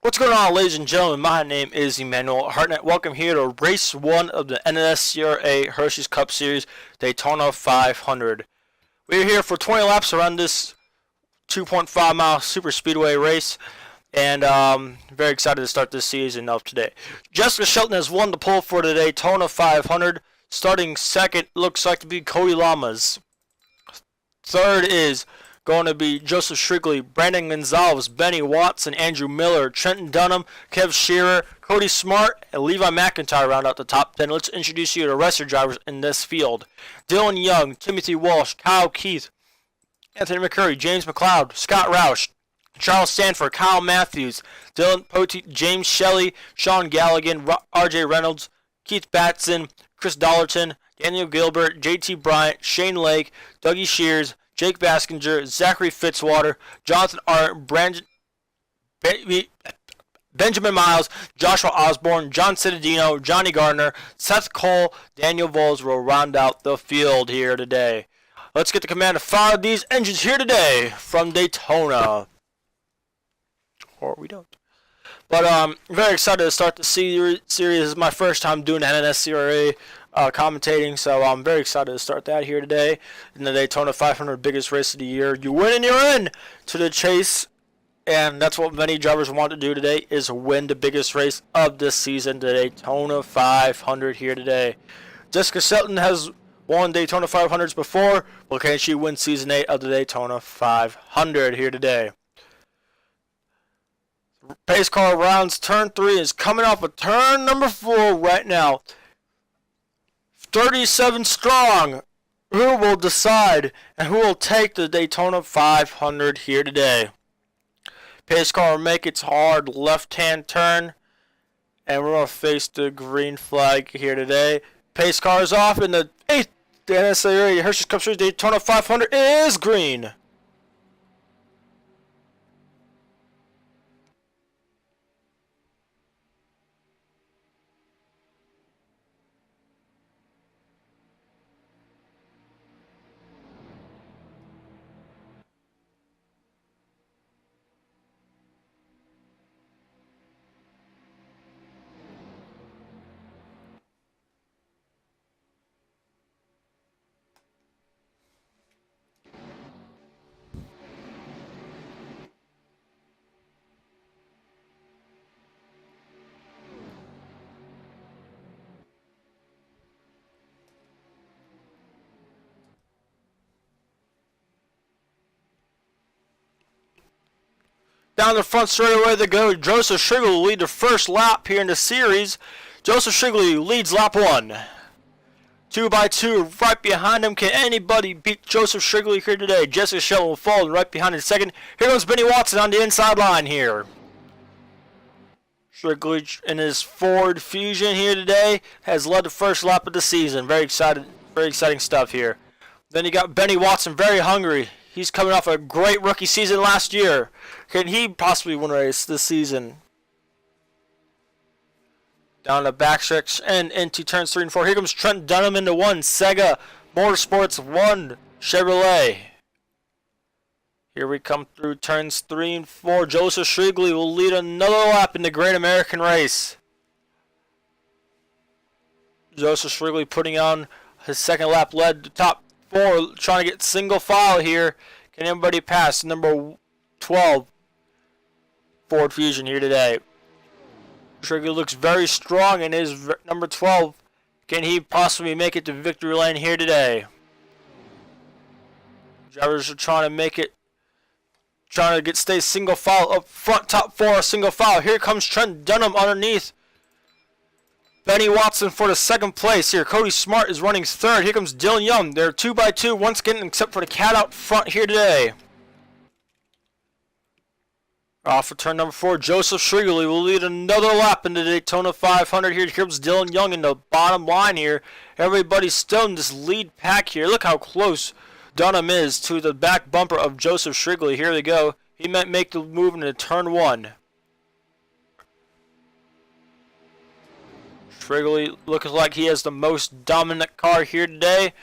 What's going on, ladies and gentlemen? My name is Emmanuel Hartnett. Welcome here to Race 1 of the NNSCRA Hershey's Cup Series Daytona 500. We're here for 20 laps around this 2.5 mile super speedway race, and very excited to start this season up today. Jessica Shelton has won the pole for the Daytona 500. Starting second looks like to be Cody Lamas. Third is going to be Joseph Shrigley, Brandon Gonzalez, Benny Watson, Andrew Miller, Trenton Dunham, Kev Shearer, Cody Smart, and Levi McIntyre round out the top 10. Let's introduce you to the rest of the drivers in this field. Dylan Young, Timothy Walsh, Kyle Keith, Anthony McCurry, James McLeod, Scott Roush, Charles Stanford, Kyle Matthews, Dylan Poteet, James Shelley, Sean Galligan, RJ Reynolds, Keith Batson, Chris Dollarton, Daniel Gilbert, JT Bryant, Shane Lake, Dougie Shears, Jake Baskinger, Zachary Fitzwater, Jonathan Art, Benjamin Miles, Joshua Osborne, John Cittadino, Johnny Gardner, Seth Cole, Daniel Voles will round out the field here today. Let's get the command to fire these engines here today from Daytona. Or we don't. But I'm very excited to start the series. This is my first time doing NNSCRA commentating, so I'm very excited to start that here today in the Daytona 500, biggest race of the year. You win and you're in to the chase, and that's what many drivers want to do today, is win the biggest race of this season, the Daytona 500 here today. Jessica Shelton has won Daytona 500s before. Well, can she win Season 8 of the Daytona 500 here today? Pace car rounds turn 3 is coming off of turn number 4 right now. 37 strong. Who will decide and who will take the Daytona 500 here today? Pace car will make its hard left-hand turn, and we're going to face the green flag here today. Pace car is off, and the 8th NNSCRA Hershey's Cup Series Daytona 500 is green. Down the front straightaway they go. Joseph Shrigley will lead the first lap here in the series. Joseph Shrigley leads lap 1. 2 by 2 right behind him. Can anybody beat Joseph Shrigley here today? Jessica Shelton will fall right behind in second. Here comes Benny Watson on the inside line here. Shrigley in his Ford Fusion here today has led the first lap of the season. Very exciting stuff here. Then you got Benny Watson, very hungry. He's coming off a great rookie season last year. Can he possibly win a race this season? Down the backstretch and into turns 3 and 4. Here comes Trent Dunham into 1. Sega Motorsports 1 Chevrolet. Here we come through turns 3 and 4. Joseph Shrigley will lead another lap in the Great American Race. Joseph Shrigley putting on his second lap, led the top 4, trying to get single file here. Can anybody pass number 12 Ford Fusion here today? Shrigley looks very strong in his number 12. Can he possibly make it to victory lane here today? Drivers are trying to make it, stay single file up front, top 4 single file. Here comes Trent Dunham underneath Benny Watson for the second place here. Cody Smart is running third. Here comes Dylan Young. They're 2 by 2 once again, except for the cat out front here today. Off of turn number 4, Joseph Shrigley will lead another lap in the Daytona 500. Here comes Dylan Young in the bottom line here. Everybody's still in this lead pack here. Look how close Dunham is to the back bumper of Joseph Shrigley. Here they go. He might make the move into turn 1. Shrigley looks like he has the most dominant car here today.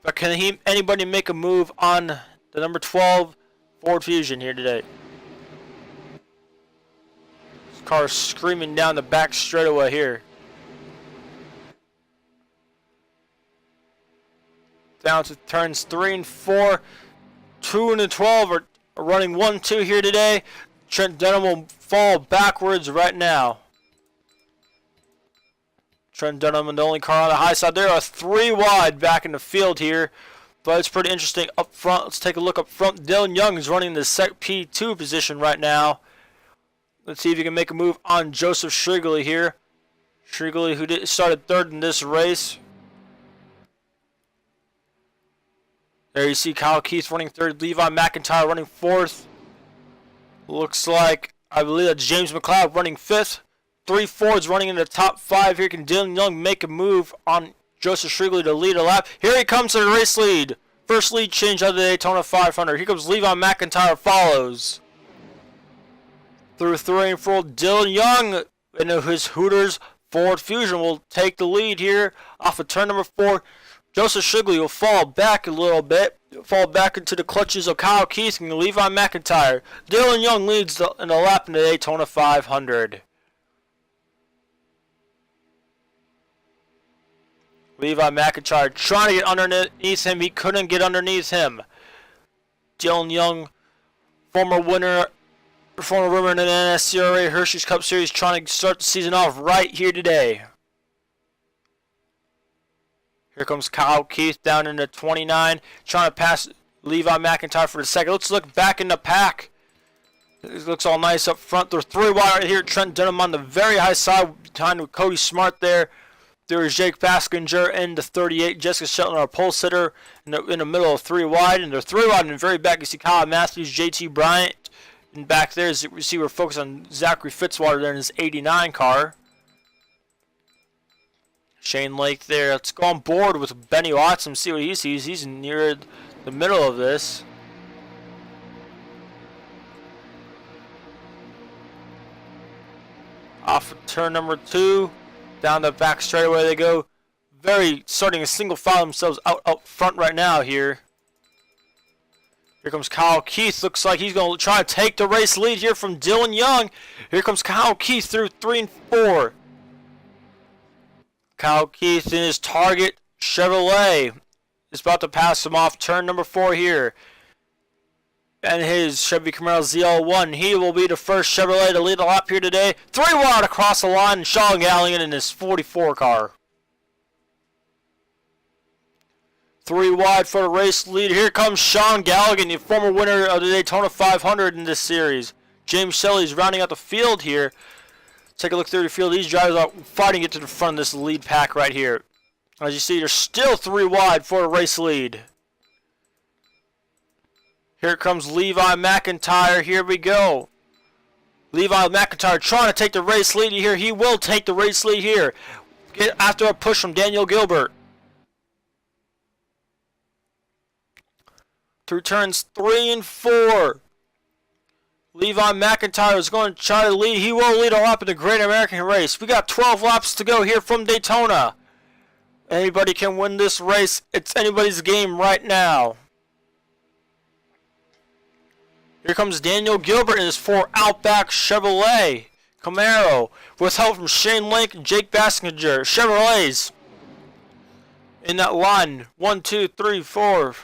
But can anybody make a move on the number 12 Ford Fusion here today? car screaming down the back straightaway here. Down to turns 3 and 4. 2 and 12 are running 1-2 here today. Trent Dunham will fall backwards right now. Trent Dunham and the only car on the high side. There are 3 wide back in the field here. But it's pretty interesting up front. Let's take a look up front. Dylan Young is running the P2 position right now. Let's see if he can make a move on Joseph Shrigley here. Shrigley, who started 3rd in this race. There you see Kyle Keith running 3rd. Levi McIntyre running 4th. Looks like, I believe that's James McLeod running 5th. 3 Fords running in the top 5 here. Can Dylan Young make a move on Joseph Shrigley to lead a lap? Here he comes to the race lead. First lead change of the Daytona 500. Here comes Levi McIntyre follows. Through 3 and 4, Dylan Young in his Hooters Ford Fusion will take the lead here off of turn number 4. Joseph Shrigley will fall back a little bit, fall back into the clutches of Kyle Keith and Levi McIntyre. Dylan Young leads in the lap in the Daytona 500. Levi McIntyre trying to get underneath him. He couldn't get underneath him. Dylan Young, former winner in the NNSCRA Hershey's Cup Series, trying to start the season off right here today. Here comes Kyle Keith down in the 29, trying to pass Levi McIntyre for the second. Let's look back in the pack. It looks all nice up front. There's 3 wide right here. Trent Dunham on the very high side, behind with Cody Smart there. There is Jake Baskinger in the 38. Jessica Shelton, our pole sitter, in the middle of 3 wide. And they're 3 wide in the very back. You see Kyle Matthews, JT Bryant. And back there, as you see, we're focused on Zachary Fitzwater there in his 89 car. Shane Lake there. Let's go on board with Benny Watson, see what he sees. He's near the middle of this. Off of turn number 2. Down the back straightaway they go. Starting a single file themselves out front right now here. Here comes Kyle Keith. Looks like he's going to try to take the race lead here from Dylan Young. Here comes Kyle Keith through 3 and 4. Kyle Keith in his Target Chevrolet is about to pass him off turn number 4 here. And his Chevy Camaro ZL1. He will be the first Chevrolet to lead the lap here today. 3 wide across the line. Sean Galligan in his 44 car. 3 wide for the race lead. Here comes Sean Galligan, the former winner of the Daytona 500 in this series. James Shelley's rounding out the field here. Take a look through the field. These drivers are fighting to get to the front of this lead pack right here. As you see, there's still 3 wide for the race lead. Here comes Levi McIntyre. Here we go. Levi McIntyre trying to take the race lead here. He will take the race lead here. After a push from Daniel Gilbert. Through turns 3 and 4. Levi McIntyre is going to try to lead. He will lead a lap in the Great American Race. We got 12 laps to go here from Daytona. Anybody can win this race. It's anybody's game right now. Here comes Daniel Gilbert in his 4 Outback Chevrolet Camaro with help from Shane Lake and Jake Baskinger. Chevrolets in that line. 1, 2, 3, 4.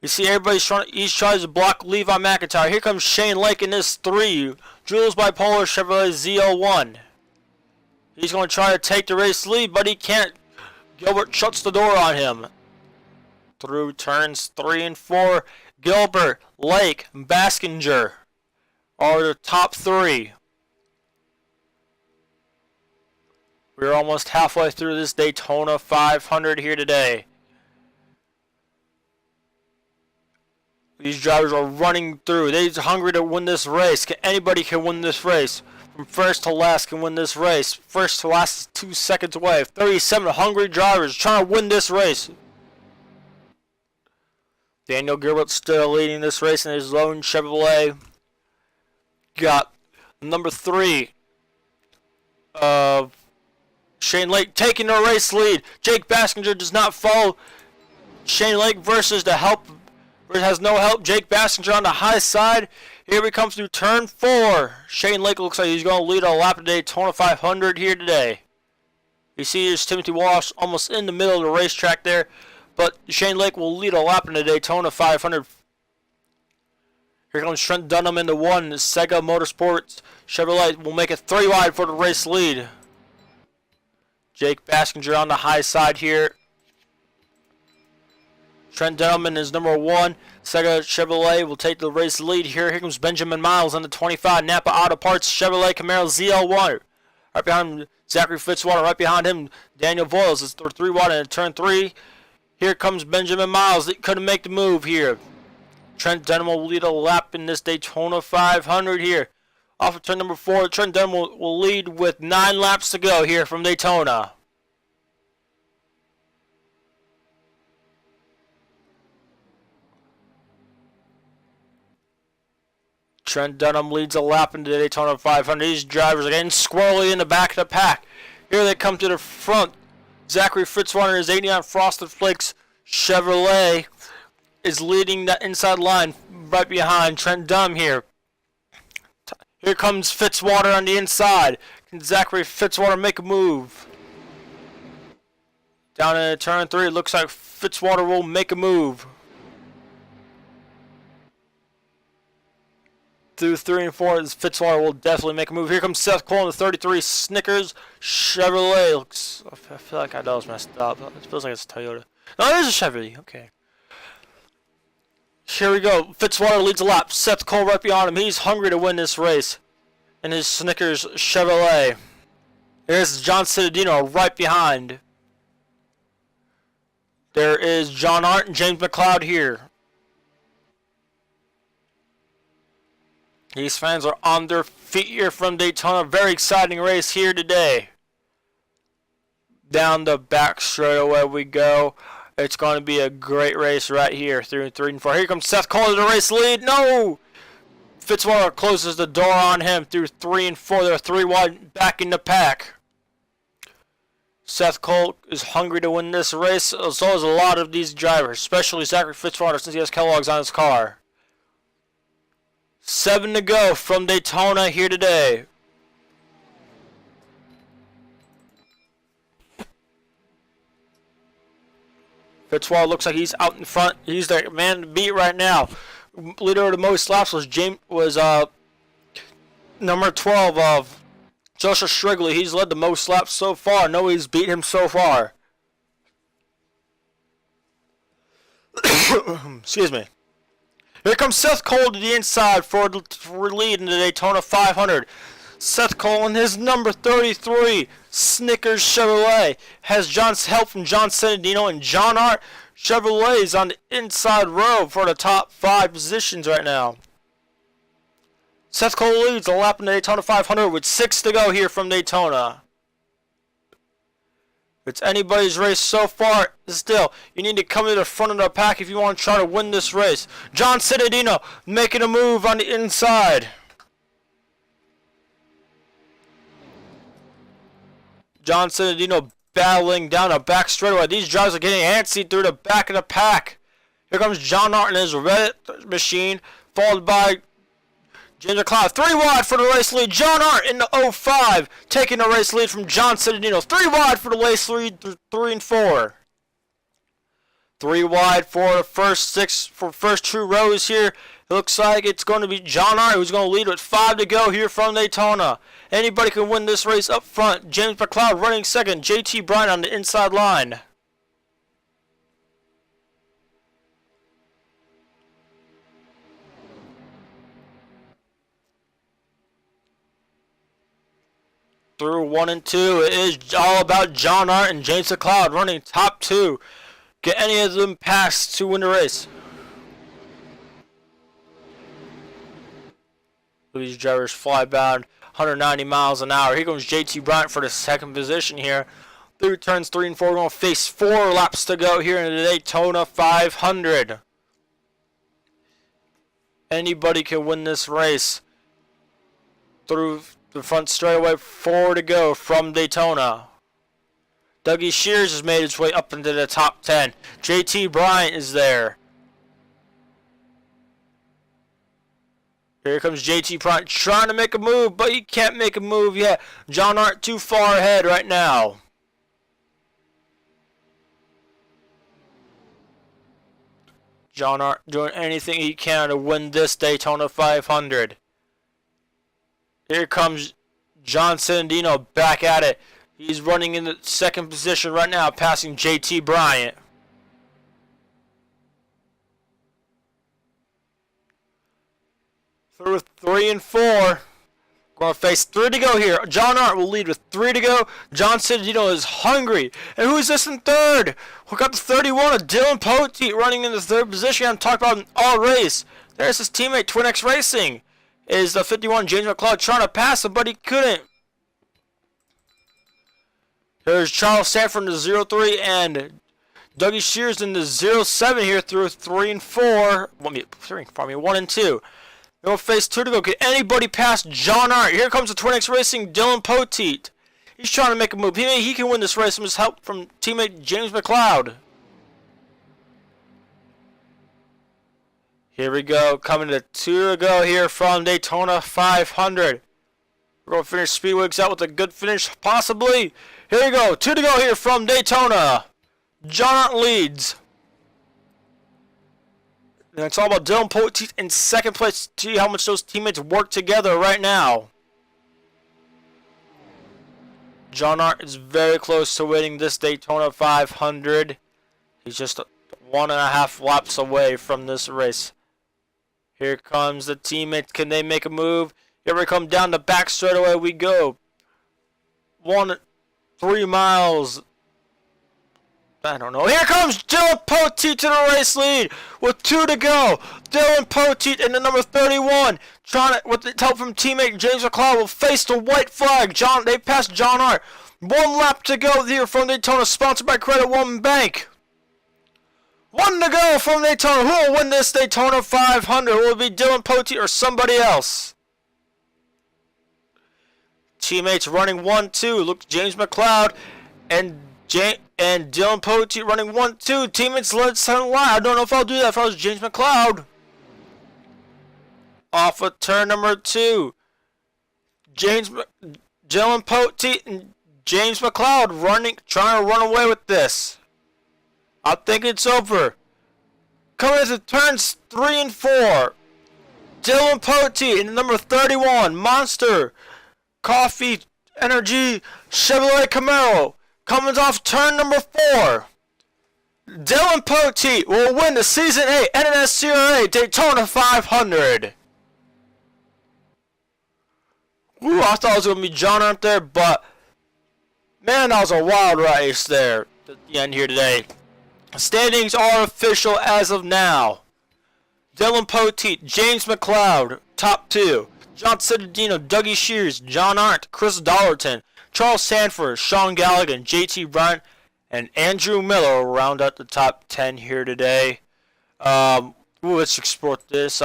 You see everybody's each tries to block Levi McIntyre. Here comes Shane Lake in his 3 Jules Bipolar Chevrolet ZL1. He's going to try to take the race lead, but he can't. Gilbert shuts the door on him. Through turns 3 and 4. Gilbert, Lake, and Baskinger are the top 3. We're almost halfway through this Daytona 500 here today. These drivers are running through. They're hungry to win this race. Anybody can win this race. From first to last can win this race. First to last is 2 seconds away. 37 hungry drivers trying to win this race. Daniel Gilbert still leading this race in his lone Chevrolet. Got number 3 of Shane Lake taking the race lead. Jake Baskinger does not follow Shane Lake versus the help. Has no help. Jake Baskinger on the high side. Here we come through turn 4. Shane Lake looks like he's going to lead a lap of Daytona 500 here today. You see here's Timothy Walsh almost in the middle of the racetrack there. But Shane Lake will lead a lap in the Daytona 500. Here comes Trent Dunham in the 1. Sega Motorsports Chevrolet will make it 3 wide for the race lead. Jake Baskinger on the high side here. Trent Dunham is number 1. Sega Chevrolet will take the race lead here. Here comes Benjamin Miles on the 25. Napa Auto Parts Chevrolet Camaro ZL1. Right behind him, Zachary Fitzwater. Right behind him, Daniel Voiles is 3 wide in turn 3. Here comes Benjamin Miles. He couldn't make the move here. Trent Dunham will lead a lap in this Daytona 500 here. Off of turn number 4, Trent Dunham will lead with 9 laps to go here from Daytona. Trent Dunham leads a lap into the Daytona 500. These drivers are getting squirrely in the back of the pack. Here they come to the front. Zachary Fitzwater is 89 Frosted Flakes Chevrolet is leading that inside line right behind Trent Dunham here. Here comes Fitzwater on the inside. Can Zachary Fitzwater make a move? Down in turn 3, it looks like Fitzwater will make a move. Through 3 and 4, Fitzwater will definitely make a move. Here comes Seth Cole in the 33 Snickers Chevrolet. I feel like I know it's messed up. It feels like it's a Toyota. No, it is a Chevy. Okay. Here we go. Fitzwater leads a lap. Seth Cole right behind him. He's hungry to win this race in his Snickers Chevrolet. Here's John Cittadino right behind. There is John Arndt and James McLeod here. These fans are on their feet here from Daytona. Very exciting race here today. Down the back straightaway we go. It's going to be a great race right here through 3 and 4. Here comes Seth Cole to the race lead. No! Fitzwater closes the door on him through 3 and 4. They're 3 wide back in the pack. Seth Cole is hungry to win this race. So is a lot of these drivers, especially Zachary Fitzwater since he has Kellogg's on his car. 7 to go from Daytona here today. Fitzwater looks like he's out in front. He's the man to beat right now. Leader of the most laps was number 12 of Joseph Strigley. He's led the most laps so far. Nobody's beat him so far. Excuse me. Here comes Seth Cole to the inside for lead in the Daytona 500. Seth Cole in his number 33 Snickers Chevrolet has help from John Cittadino and John Arndt. Chevrolet's on the inside row for the top 5 positions right now. Seth Cole leads a lap in the Daytona 500 with 6 to go here from Daytona. It's anybody's race so far. Still, you need to come to the front of the pack if you want to try to win this race. John Cittadino making a move on the inside. John Cittadino battling down a back straightaway. These drivers are getting antsy through the back of the pack. Here comes John Arndt in his red machine, followed by James McLeod. 3 wide for the race lead. John Arndt in the 05, taking the race lead from John Cittadino. 3 wide for the race lead through 3 and 4. 3 wide for the first 2 rows here. It looks like it's going to be John Arndt who's going to lead with 5 to go here from Daytona. Anybody can win this race up front. James McLeod running second. JT Bryant on the inside line. Through 1 and 2, it is all about John Arndt and James McLeod running top 2. Get any of them past to win the race. These drivers fly bound 190 miles an hour. Here comes JT Bryant for the second position here. Through turns 3 and 4, we're going to face 4 laps to go here in the Daytona 500. Anybody can win this race. Through the front straightaway, 4 to go from Daytona. Dougie Shears has made his way up into the top 10. JT Bryant is there. Here comes JT Bryant trying to make a move, but he can't make a move yet. John Hart too far ahead right now. John Hart doing anything he can to win this Daytona 500. Here comes John Sandino back at it. He's running in the second position right now, passing JT Bryant. Through 3 and 4. Going to face 3 to go here. John Hart will lead with 3 to go. John Sandino is hungry. And who is this in third? We got the 31 of Dylan Poteet running in the third position. I'm talking about an all race. There's his teammate, Twin X Racing. Is the 51 James McLeod trying to pass him, but he couldn't. There's Charles Sanford in the 03 and Dougie Shears in the 07 here through 3 and 4. 1 and 2. No face 2 to go. Can anybody pass John Hart? Here comes the Twin X Racing Dylan Poteet. He's trying to make a move. He can win this race with his help from teammate James McLeod. Here we go. Coming to 2 to go here from Daytona 500. We're going to finish Speedwigs out with a good finish, possibly. Here we go. 2 to go here from Daytona. John Hart leads. And it's all about Dylan Poteet in second place. See how much those teammates work together right now. John Hart is very close to winning this Daytona 500. He's just 1.5 laps away from this race. Here comes the teammates. Can they make a move? Here we come down the back straightaway we go. 3 miles. I don't know. Here comes Dylan Poteet to the race lead with 2 to go. Dylan Poteet in the number 31, trying to, with the help from teammate James McLeod, will face the white flag. They passed John Hart. 1 lap to go here from Daytona, sponsored by Credit One Bank. 1 to go from Daytona. Who will win this Daytona 500? Will it be Dylan Poteet or somebody else? Teammates running 1-2. Look, James McLeod and Dylan Poteet running 1-2. Teammates led 7 wide. I don't know if I'll do that if I was James McLeod. Off of turn number 2. Dylan Poteet and James McLeod trying to run away with this. I think it's over. Coming into turns 3 and 4. Dylan Poteet in the number 31 Monster Coffee Energy Chevrolet Camaro. Coming off turn number 4. Dylan Poteet will win the Season 8 NNSCRA Daytona 500. Ooh, I thought it was going to be John Hart there, but man, that was a wild race there at the end here today. Standings are official as of now. Dylan Poteet, James McLeod, top 2. John Citadino, Dougie Shears, John Hart, Chris Dollarton, Charles Sanford, Sean Gallagher, JT Bryant, and Andrew Miller will round out the top 10 here today. Let's export this.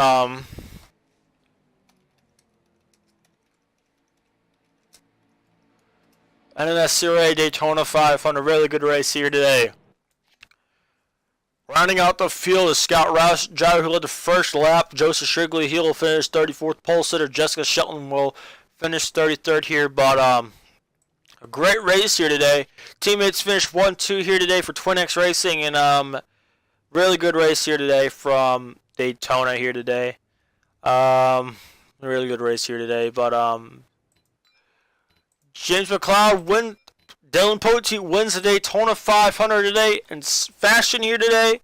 NNSCRA Daytona 500, really good race here today. Rounding out the field is Scott Rouse, driver who led the first lap. Joseph Shrigley, he will finish 34th. Pole sitter Jessica Shelton will finish 33rd here. But a great race here today. Teammates finished 1-2 here today for Twin X Racing. And really good race here today from Daytona here today. Really good race here today. But James McLeod Dylan Poteet wins the Daytona 500 today in fashion here today.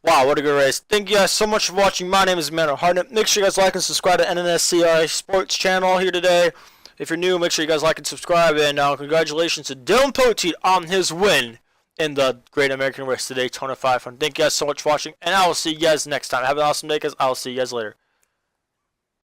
Wow, what a good race. Thank you guys so much for watching. My name is Emmanuel Hartnett. Make sure you guys like and subscribe to NNSCRA Sports channel here today. If you're new, make sure you guys like and subscribe. And congratulations to Dylan Poteet on his win in the Great American Race, the Daytona 500. Thank you guys so much for watching. And I will see you guys next time. Have an awesome day, guys. I will see you guys later.